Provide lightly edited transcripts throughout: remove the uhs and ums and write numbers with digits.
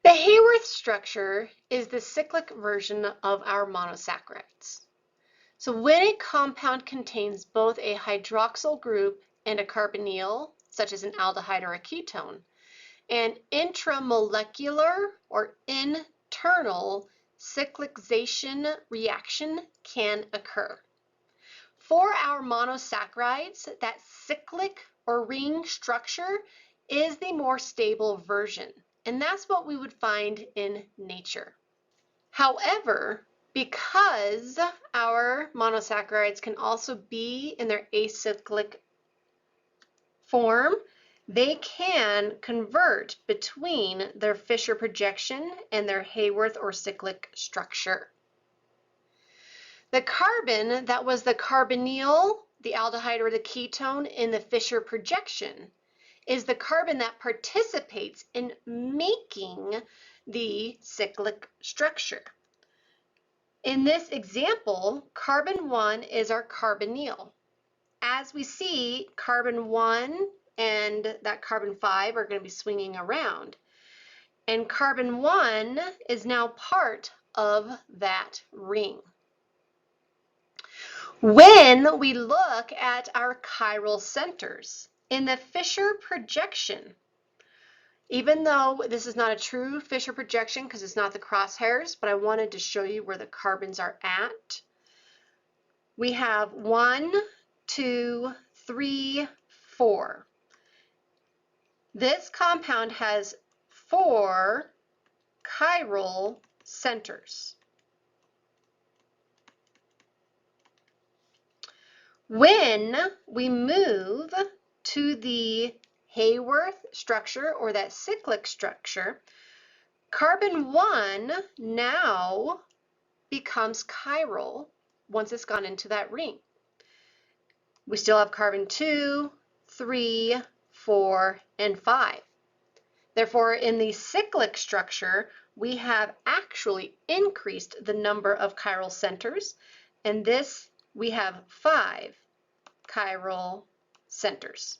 The Haworth structure is the cyclic version of our monosaccharides. So when a compound contains both a hydroxyl group and a carbonyl, such as an aldehyde or a ketone, an intramolecular or internal cyclization reaction can occur. For our monosaccharides, that cyclic or ring structure is the more stable version, and that's what we would find in nature. However, because our monosaccharides can also be in their acyclic form, they can convert between their Fischer projection and their Haworth or cyclic structure. The carbon that was the carbonyl, the aldehyde or the ketone in the Fischer projection is the carbon that participates in making the cyclic structure. In this example, carbon 1 is our carbonyl. As we see, carbon 1 and that carbon 5 are going to be swinging around. And carbon 1 is now part of that ring. When we look at our chiral centers in the Fischer projection, even though this is not a true Fischer projection because it's not the crosshairs, but I wanted to show you where the carbons are at. We have 1, 2, 3, 4. This compound has 4 chiral centers. When we move to the Haworth structure or that cyclic structure, carbon 1 now becomes chiral once it's gone into that ring. We still have carbon 2, 3, 4, and 5. Therefore, in the cyclic structure, we have actually increased the number of chiral centers, and this we have 5 chiral centers.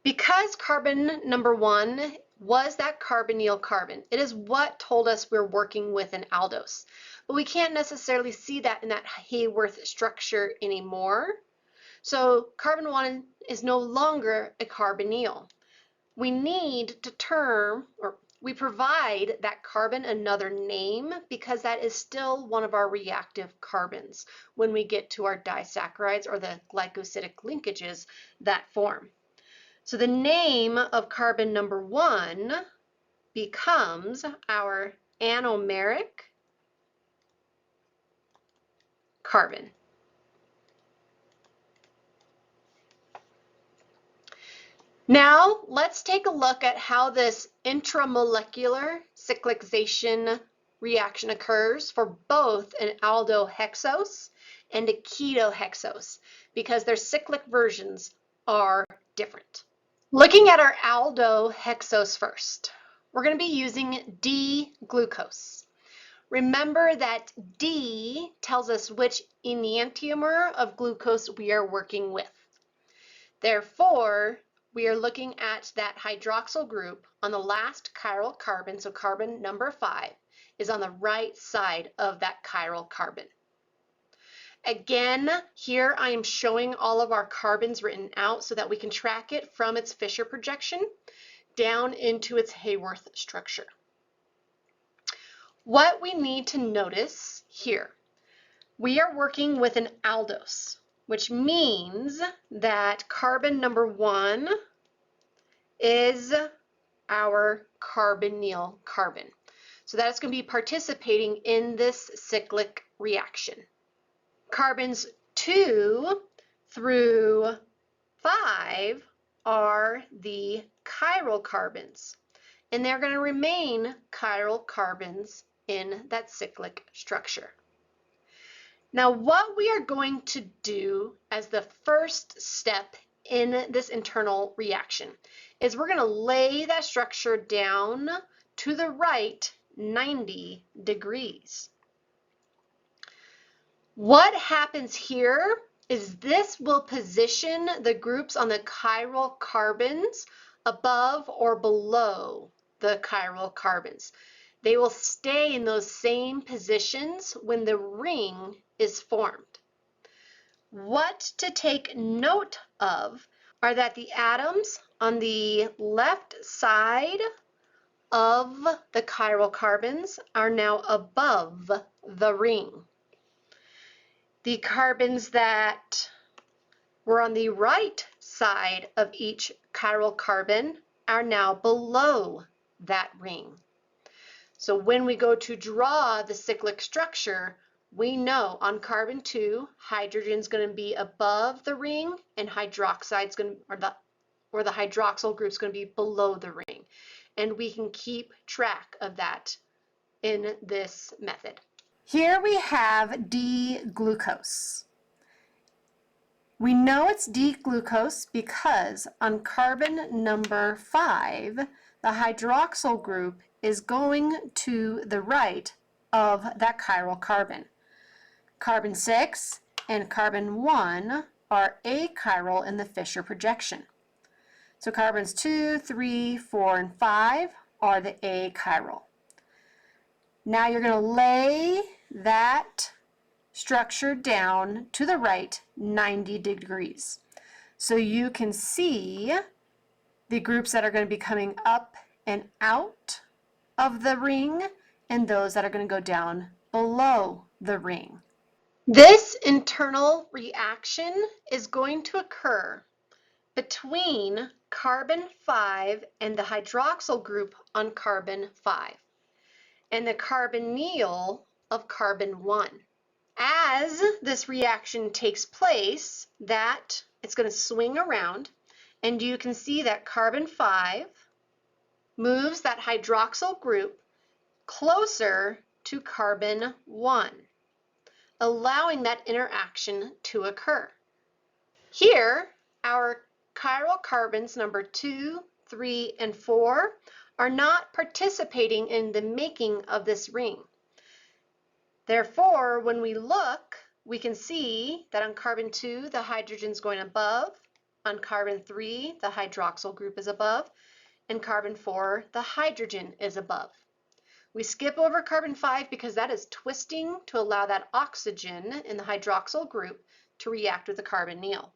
Because carbon number 1 was that carbonyl carbon, it is what told us we're working with an aldose. But we can't necessarily see that in that Haworth structure anymore. So carbon 1 is no longer a carbonyl. We need to we provide that carbon another name because that is still one of our reactive carbons when we get to our disaccharides or the glycosidic linkages that form. So the name of carbon number 1 becomes our anomeric carbon. Now let's take a look at how this intramolecular cyclization reaction occurs for both an aldohexose and a ketohexose because their cyclic versions are different. Looking at our aldohexose first, we're going to be using D-glucose. Remember that D tells us which enantiomer of glucose we are working with. Therefore, we are looking at that hydroxyl group on the last chiral carbon, so carbon number 5 is on the right side of that chiral carbon. Again, here I am showing all of our carbons written out so that we can track it from its Fischer projection down into its Haworth structure. What we need to notice here, we are working with an aldose, which means that carbon number 1 is our carbonyl carbon. So that's going to be participating in this cyclic reaction. Carbons 2 through 5 are the chiral carbons, and they're going to remain chiral carbons in that cyclic structure. Now, what we are going to do as the first step in this internal reaction is we're going to lay that structure down to the right 90 degrees. What happens here is this will position the groups on the chiral carbons above or below the chiral carbons. They will stay in those same positions when the ring is formed. What to take note of are that the atoms on the left side of the chiral carbons are now above the ring. The carbons that were on the right side of each chiral carbon are now below that ring. So when we go to draw the cyclic structure, we know on carbon 2, hydrogen's going to be above the ring and hydroxide's going to, or the hydroxyl group's going to be below the ring. And we can keep track of that in this method. Here we have D-glucose. We know it's D-glucose because on carbon number 5, the hydroxyl group is going to the right of that chiral carbon. Carbon 6 and carbon 1 are achiral in the Fischer projection. So carbons 2, 3, 4, and 5 are the achiral. Now you're going to lay that structure down to the right 90 degrees. So you can see the groups that are going to be coming up and out of the ring and those that are going to go down below the ring. This internal reaction is going to occur between carbon 5 and the hydroxyl group on carbon 5 and the carbonyl of carbon 1. As this reaction takes place, it's going to swing around, and you can see that carbon 5 moves that hydroxyl group closer to carbon 1, allowing that interaction to occur. Here, our chiral carbons number 2, 3, and 4 are not participating in the making of this ring. Therefore, when we look, we can see that on carbon 2, the hydrogen is going above. On carbon 3, the hydroxyl group is above. And carbon 4, the hydrogen is above. We skip over carbon 5 because that is twisting to allow that oxygen in the hydroxyl group to react with the carbonyl.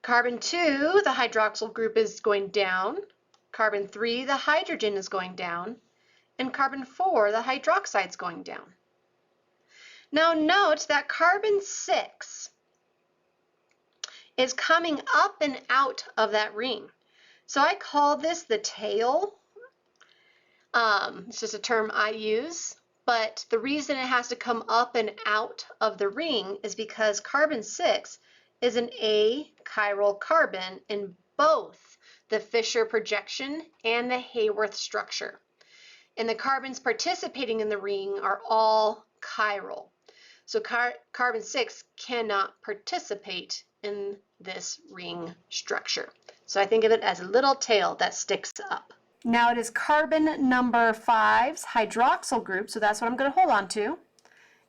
Carbon 2, the hydroxyl group is going down. Carbon 3, the hydrogen is going down. And carbon 4, the hydroxide is going down. Now note that carbon 6 is coming up and out of that ring. So I call this the tail. It's just a term I use, but the reason it has to come up and out of the ring is because carbon 6 is an achiral carbon in both the Fischer projection and the Haworth structure. And the carbons participating in the ring are all chiral. So carbon 6 cannot participate in this ring structure. So I think of it as a little tail that sticks up. Now it is carbon number 5's hydroxyl group, so that's what I'm going to hold on to,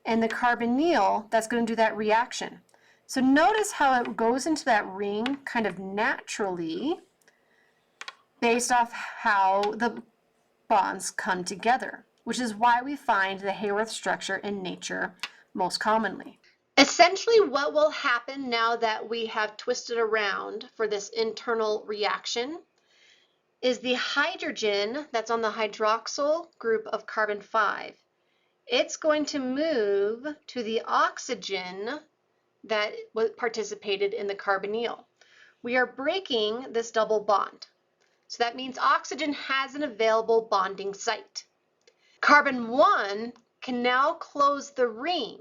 and the carbonyl that's going to do that reaction. So notice how it goes into that ring kind of naturally based off how the bonds come together, which is why we find the Haworth structure in nature most commonly. Essentially, what will happen now that we have twisted around for this internal reaction is the hydrogen that's on the hydroxyl group of carbon 5. It's going to move to the oxygen that participated in the carbonyl. We are breaking this double bond. So that means oxygen has an available bonding site. Carbon 1 can now close the ring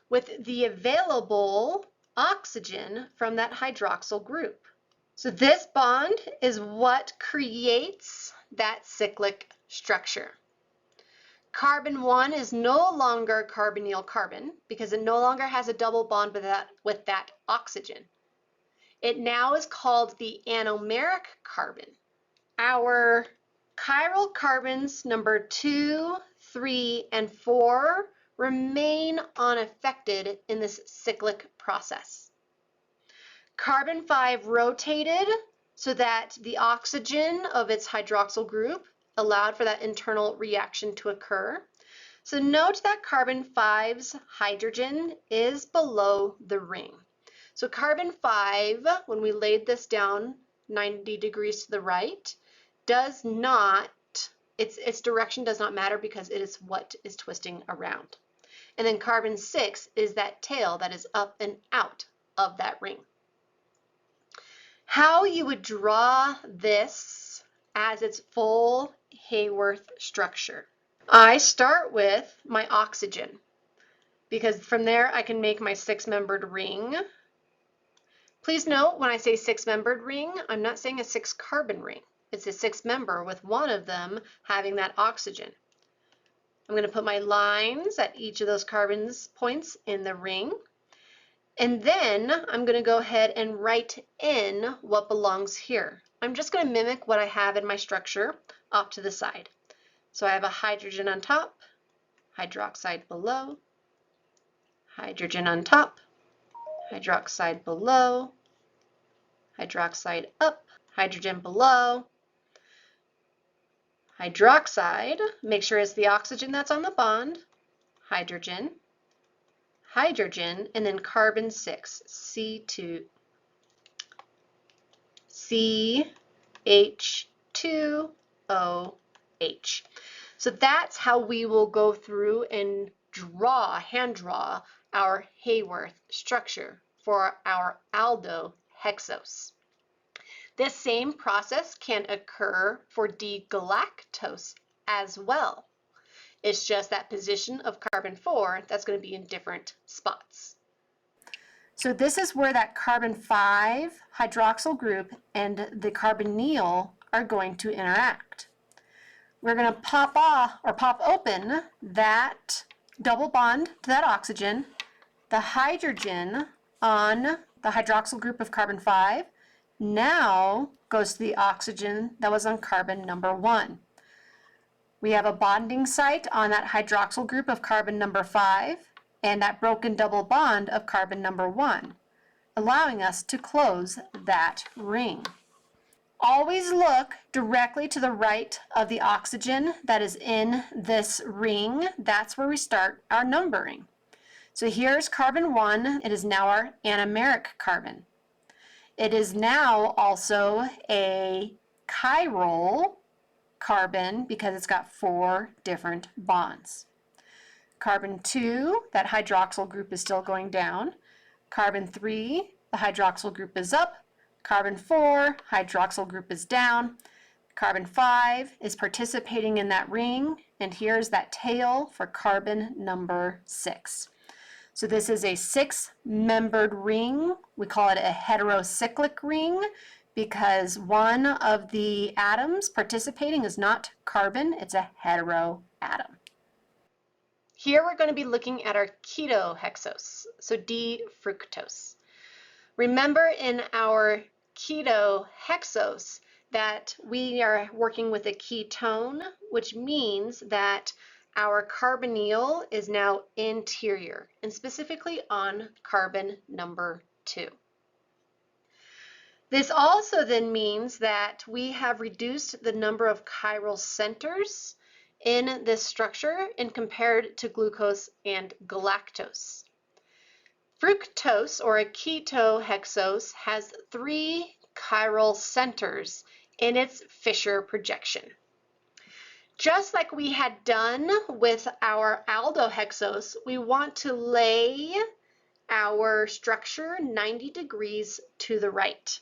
with the available oxygen from that hydroxyl group. So this bond is what creates that cyclic structure. Carbon 1 is no longer carbonyl carbon because it no longer has a double bond with that oxygen. It now is called the anomeric carbon. Our chiral carbons number 2, 3, and 4 remain unaffected in this cyclic process. Carbon 5 rotated so that the oxygen of its hydroxyl group allowed for that internal reaction to occur. So note that carbon 5's hydrogen is below the ring. So carbon 5, when we laid this down 90 degrees to the right, does not, its direction does not matter because it is what is twisting around. And then carbon 6 is that tail that is up and out of that ring. How you would draw this as its full Haworth structure. I start with my oxygen because from there I can make my 6-membered ring. Please note when I say 6-membered ring, I'm not saying a 6-carbon ring. It's a 6-member with one of them having that oxygen. I'm going to put my lines at each of those carbons points in the ring. And then I'm going to go ahead and write in what belongs here. I'm just going to mimic what I have in my structure off to the side. So I have a hydrogen on top, hydroxide below, hydrogen on top, hydroxide below, hydroxide up, hydrogen below, hydroxide, make sure it's the oxygen that's on the bond, hydrogen, hydrogen, and then carbon 6, C2, CH2OH. So that's how we will go through and hand draw our Haworth structure for our aldohexose. This same process can occur for D-galactose as well. It's just that position of carbon 4 that's going to be in different spots. So this is where that carbon 5 hydroxyl group and the carbonyl are going to interact. We're going to pop open that double bond to that oxygen. The hydrogen on the hydroxyl group of carbon 5 now goes to the oxygen that was on carbon number 1. We have a bonding site on that hydroxyl group of carbon number 5 and that broken double bond of carbon number 1, allowing us to close that ring. Always look directly to the right of the oxygen that is in this ring. That's where we start our numbering. So here's carbon 1. It is now our anomeric carbon. It is now also a chiral carbon because it's got 4 different bonds. Carbon 2, that hydroxyl group is still going down. Carbon 3, the hydroxyl group is up. Carbon 4, hydroxyl group is down. Carbon 5 is participating in that ring, and here's that tail for carbon number 6. So this is a 6-membered ring. We call it a heterocyclic ring because one of the atoms participating is not carbon, it's a hetero atom. Here we're going to be looking at our ketohexose, so D-fructose. Remember in our ketohexose that we are working with a ketone, which means that our carbonyl is now interior, and specifically on carbon number 2. This also then means that we have reduced the number of chiral centers in this structure and compared to glucose and galactose. Fructose, or a ketohexose, has 3 chiral centers in its Fischer projection. Just like we had done with our aldohexose, we want to lay our structure 90 degrees to the right.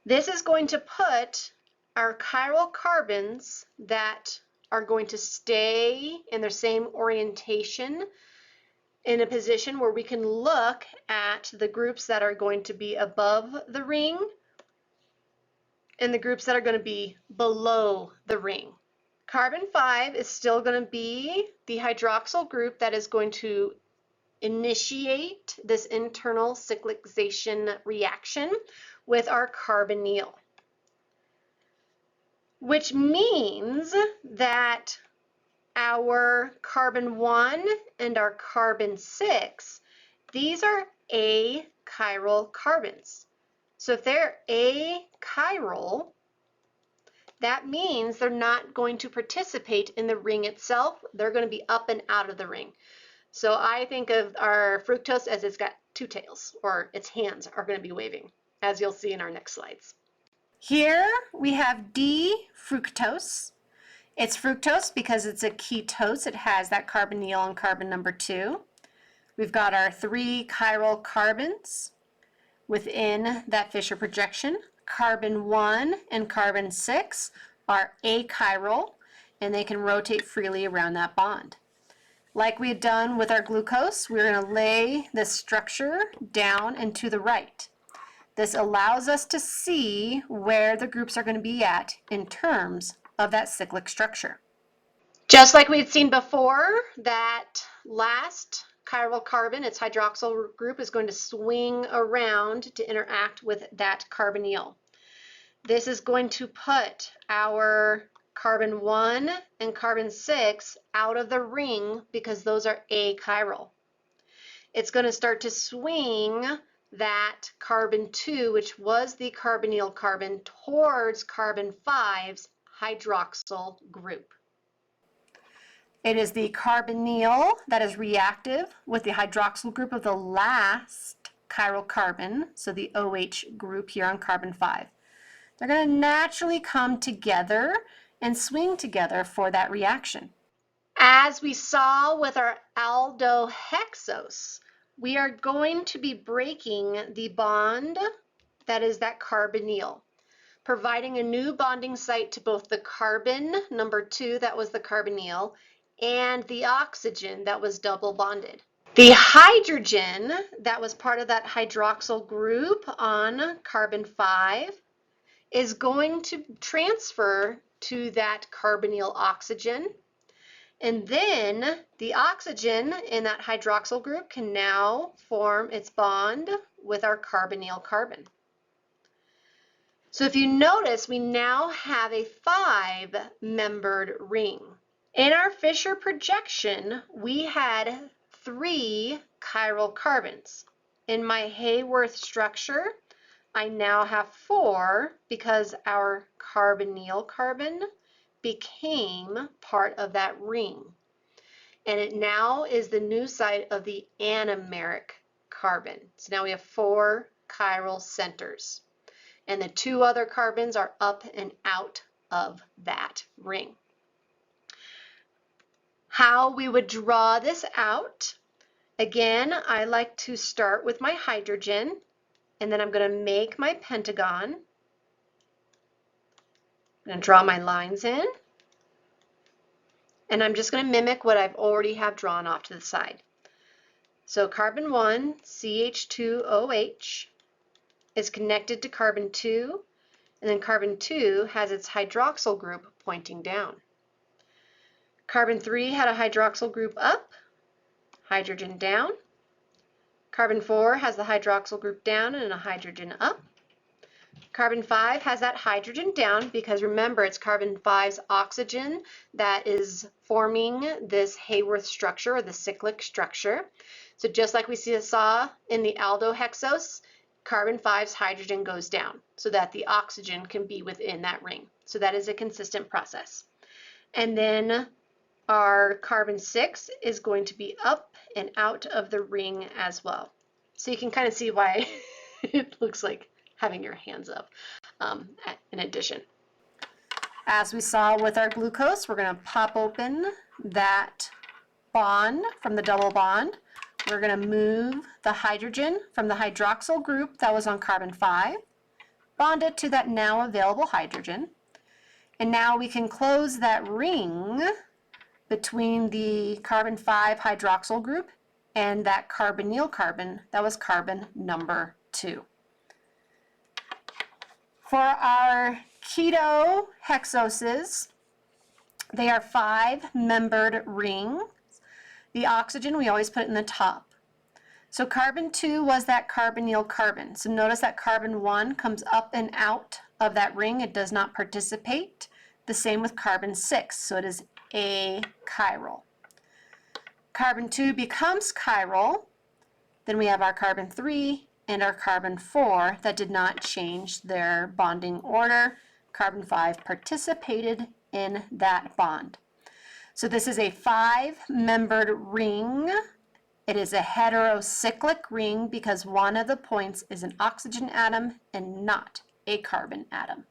This is going to put our chiral carbons that are going to stay in their same orientation in a position where we can look at the groups that are going to be above the ring and the groups that are going to be below the ring. Carbon 5 is still going to be the hydroxyl group that is going to initiate this internal cyclization reaction with our carbonyl, which means that our carbon 1 and our carbon 6, these are achiral carbons. So if they're achiral, that means they're not going to participate in the ring itself. They're going to be up and out of the ring. So I think of our fructose as it's got two tails, or its hands are going to be waving, as you'll see in our next slides. Here we have D-fructose. It's fructose because it's a ketose. It has that carbonyl on carbon number 2. We've got our 3 chiral carbons within that Fischer projection. Carbon 1 and carbon 6 are achiral, and they can rotate freely around that bond. Like we had done with our glucose, we're going to lay this structure down and to the right. This allows us to see where the groups are going to be at in terms of that cyclic structure. Just like we had seen before, that last chiral carbon, its hydroxyl group, is going to swing around to interact with that carbonyl. This is going to put our carbon 1 and carbon 6 out of the ring because those are achiral. It's going to start to swing that carbon 2, which was the carbonyl carbon, towards carbon 5's hydroxyl group. It is the carbonyl that is reactive with the hydroxyl group of the last chiral carbon, so the OH group here on carbon 5. They're going to naturally come together and swing together for that reaction. As we saw with our aldohexose, we are going to be breaking the bond that is that carbonyl, providing a new bonding site to both the carbon number 2, that was the carbonyl, and the oxygen that was double bonded. The hydrogen that was part of that hydroxyl group on carbon 5 is going to transfer to that carbonyl oxygen. And then the oxygen in that hydroxyl group can now form its bond with our carbonyl carbon. So if you notice, we now have a 5-membered ring. In our Fischer projection, we had 3 chiral carbons. In my Haworth structure, I now have 4 because our carbonyl carbon became part of that ring. And it now is the new site of the anomeric carbon. So now we have 4 chiral centers. And the 2 other carbons are up and out of that ring. How we would draw this out, again, I like to start with my hydrogen, and then I'm going to make my pentagon. I'm going to draw my lines in, and I'm just going to mimic what I've already have drawn off to the side. So carbon 1, CH2OH, is connected to carbon 2, and then carbon 2 has its hydroxyl group pointing down. Carbon 3 had a hydroxyl group up, hydrogen down. Carbon 4 has the hydroxyl group down and a hydrogen up. Carbon 5 has that hydrogen down because remember it's carbon 5's oxygen that is forming this Haworth structure or the cyclic structure. So just like we saw in the aldohexose, carbon 5's hydrogen goes down so that the oxygen can be within that ring. So that is a consistent process. And then our carbon 6 is going to be up and out of the ring as well. So you can kind of see why it looks like having your hands up in addition. As we saw with our glucose, we're going to pop open that bond from the double bond. We're going to move the hydrogen from the hydroxyl group that was on carbon 5, bond it to that now available hydrogen. And now we can close that ring between the carbon 5 hydroxyl group and that carbonyl carbon that was carbon number 2. For our ketohexoses, they are 5-membered rings. The oxygen, we always put it in the top. So carbon 2 was that carbonyl carbon. So notice that carbon 1 comes up and out of that ring. It does not participate. The same with carbon 6. So it is achiral. Carbon 2 becomes chiral. Then we have our carbon 3 and our carbon 4 that did not change their bonding order. Carbon 5 participated in that bond. So this is a 5-membered ring. It is a heterocyclic ring because one of the points is an oxygen atom and not a carbon atom.